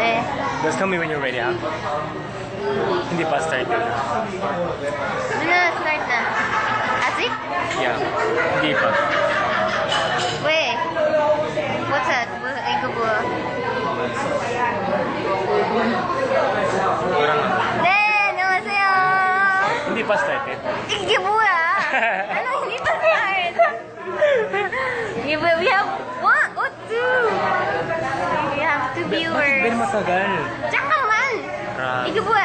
네. Just tell me when you're ready, ha? Hindi pa start na. Start na. Azik? Yeah. Hindi pa. Wait. What's that? 이거 뭐야? 네, 안녕하세요. Hindi pa started. 이게 뭐야? ano, hindi pa start? 이게 뭐야? We have one or two. We have two Bakit ba viewers. matagal? 잠깐만. 이게 뭐야?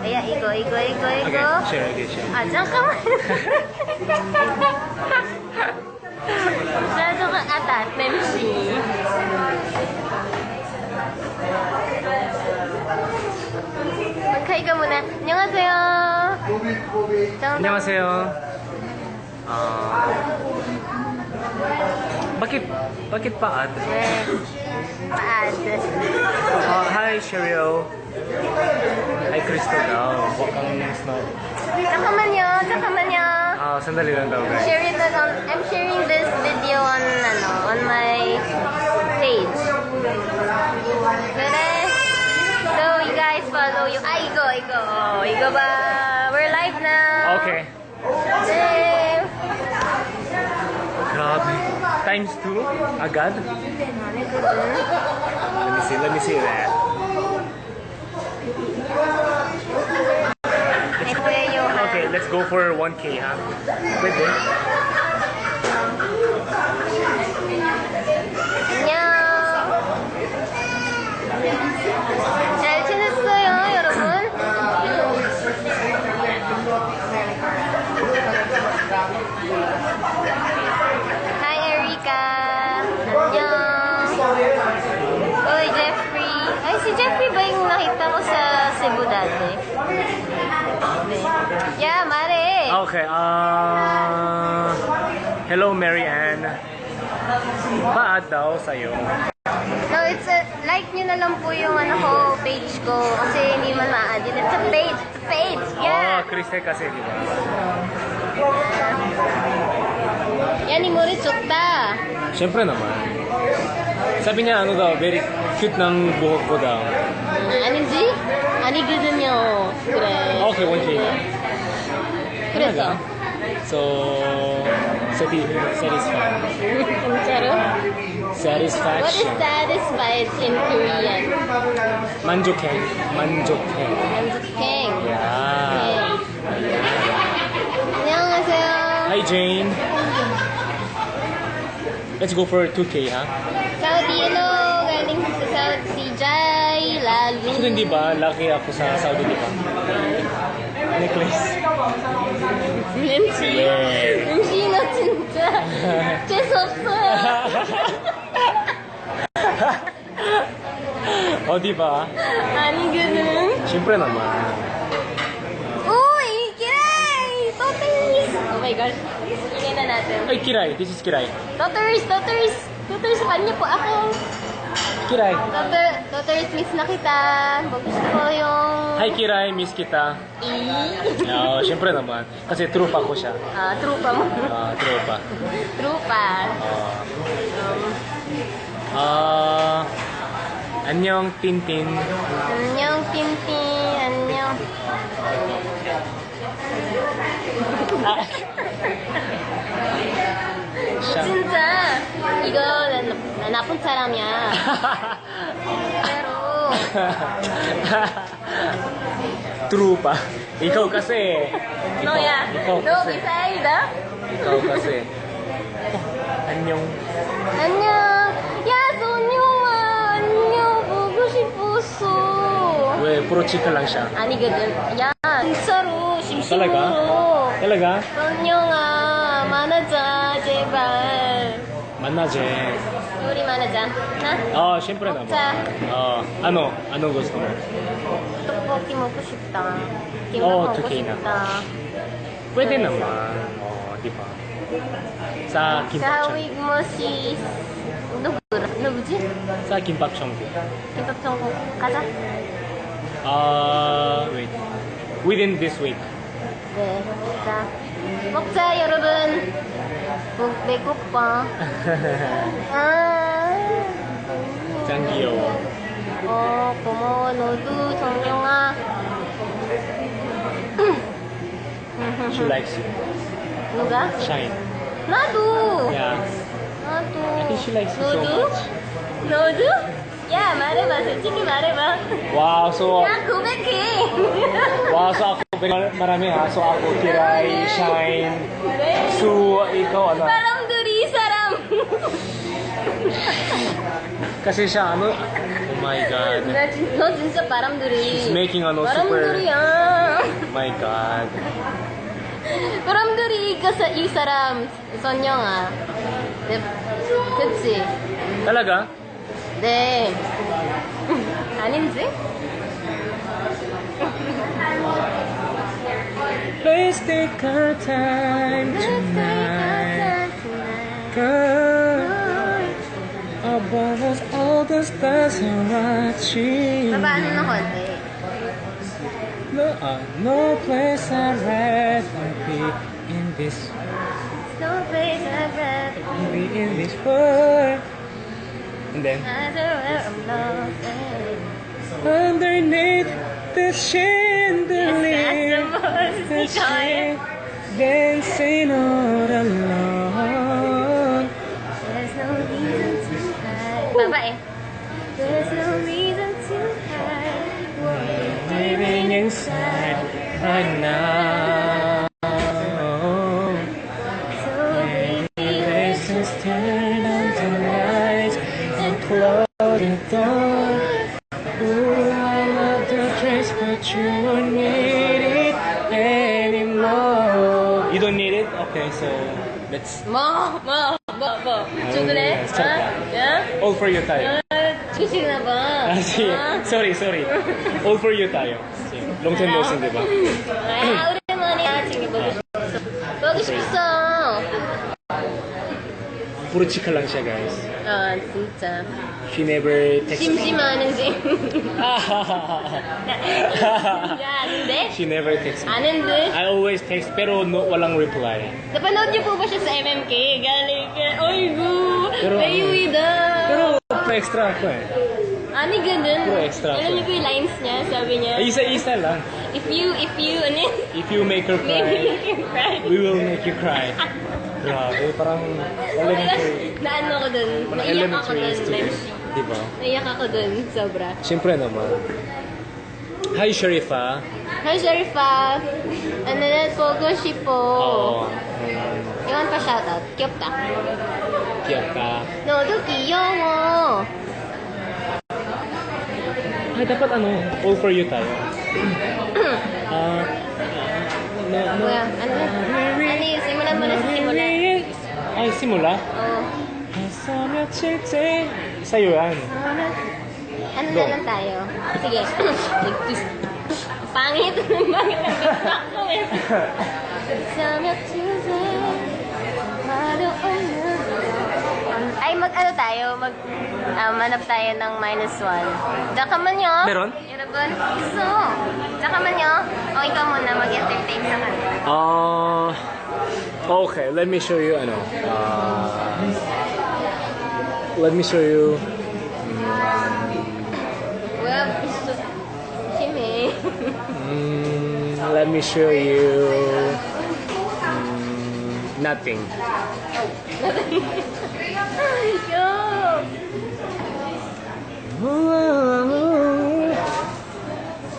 야, 이거. Okay, share. 아, 잠깐만. 나도 아따, 맴씨. 카이가 문화. 안녕하세요. 안녕하세요. Bakit paad? 네. paad. Hi, Cheryl. Hi, Crystal daw. Huwag kang snob. 잠깐만요. Sandali lang daw, guys. I'm sharing this video on my page. 그래. So you guys follow you. 이거 봐. We're live now. Okay. 네. Grabe. Times 2? Agad? Let me see that. Okay, let's go for 1K, ha? Pwede? 안녕. 잘 지냈어요, 여러분? Hi, Erica. 안녕. Oy, Jeffrey. Ay, si Jeffrey ba yung nakita ko sa Cebu dati? Yeah, 말해. Okay, hello, Mary Ann. Paad daw sa'yo. No, like nyo na lang po yung page ko. Kasi hindi man ma-add. It's a page. Yeah. Kriste kasi, di ba? Yan, 이 머리 좋다. Siyempre naman. Sabi niya, very cute ng buhok ko daw. 아닌지? 아니거든요. 그래. Okay, 1K na. 그래서. So, satisfied. 진짜로? What is Satisfaction. satisfied in Korean? 만족해. 만족해. Yeah. 안녕하세요. Hi, Jane. Let's go for 2K, ha? Saudi, hello. Galing sa Saudi. Si Jai, Lalu. So, hindi ba? Lucky ako sa Saudi, di ba? Necklace. 렌치. Yeah. 렌치 너 진짜 재수없어요. Di ba? 아니거든. Siyempre naman. Uy, Kiray! Totoris! Oh my God. Ingay na natin. Ay, Kiray. This is Kiray. Totoris, kanya po ako. Kiray. Totoris, miss na kita. Gusto ko yung... Hi, Kiray. Miss kita. Siyempre naman. Kasi trupa ko siya. Trupa mo. Trupa. Trupa. 안녕, Tintin. 안녕, 틴틴. 안녕. 진짜 이거 나 나쁜 사람이야. pero Trupa. Ikaw kasi. 너야. Ikaw 너 kasi. 미사일이다. Ikaw kasi. 안녕. 안녕. 야, 소녀아. 안녕. 보고 싶었어. 왜 puro chika lang siya? 아니거든. 야, 진짜로 심심해요. Talaga? 소녀아, 만나자 제발. 만나재. 우리 만나자. 나? siyempre naman. 먹자. Ano gusto mo? 떡볶이 먹고 싶다. 김밥 어, 먹고 2K 나. 싶다. Pwede naman. Di ba? Sa Kimbap Chong. 사위 뭐시 누구지? Sa Kimbap Chong. 김밥 전국 가자. Wait. Within this week. 네, 자 먹자 여러분. 배고파. 짱 귀여워. 고마워. 너도 정영아. She likes you. 누가? Shine. 나도. Yeah. 나도. I think she likes you so 너도? much. 너도? 야, 말해봐. 솔직히 말해봐. Wow, so... 야, 고백해. Wow, so ako, marami ha. So ako, Kiray, Shine, Sue, ikaw, ano. 바람들이 사람. Kasi siya, ano, oh my God. 너 진짜 바람들이. She's making ano, super, 바람들이야. oh my God. 바람들이 이 사람 선영아. 네, 그치? Talaga? 네. 아닌지? Let's take our time tonight. Girl, above us all the stars are watching. Paano na konti? No place I'd rather be in this, No place I'd rather be in this world. And then, I'm lost. underneath the chandelier, the shade, dancing all alone. There's no reason to hide. Babae. There's no reason to hide what we're Living inside right now. So Let's just turn on the lights and close the door. Ooh, I love the dress, but you don't need it anymore. You don't need it? Okay, so let's 뭐? 죽으래? let's talk about it. 야? All for you tayo. 죽으시나 봐. Ah, sige. Sorry. All for you tayo. Sige. Long time no see, di ba? 아, 오랜만이야. 지금 보고 싶었어. 보고 싶었어. Puro chika lang siya, guys. 아, 진짜. She never texts me. 심심하는지. 야, 아는데? She never texts me. 아는데? I always text pero no, walang reply. Napanood niyo po ba siya sa MMK? Galing ka. Oygo! Pero- May uwida! Pero pa-extra ako eh. Ani ganun. Puro extra Alam ako. niyo po yung lines niya? Sabi niya, Isa-isa lang. if you, ano yun? If you make her Maybe cry, you can cry. we will make you cry. Grabe, parang elementary. Naano ako dun. Parang Naiyak ako elementary dun. student. Di ba? Naiyak ako dun. Sobra. Siyempre naman. Hi, Sharifa. Hi, Sharifa. Ano na, Pogo Shipo. Oo. Iwan pa shoutout. Kyopta. Kiyata. 너도 귀여워. Ay, dapat ano, all for you tayo. Kuya, ano yun? Ano yun? Simulan mo na sa simula. Ay, simula? Oo. Sa 며칠째. Sa'yo yan. Ano na lang tayo? Sige. Nag-twist. Pangit. Bakit ang TikTok ko eh? Sa 며칠째. Ay, mag-ano tayo? Manap tayo ng -1. Dakaman nyo? Meron? Yaraban? Gusto. Dakaman nyo? O ikaw muna mag-entertain sa kanila. Okay, let me show you ano. Let me show you. Well, gusto. Siyempre. Let me show you. Nothing. Yo!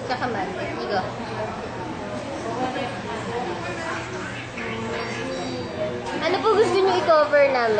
Tsaka man. Igo. Ano po gusto nyo i-cover namin?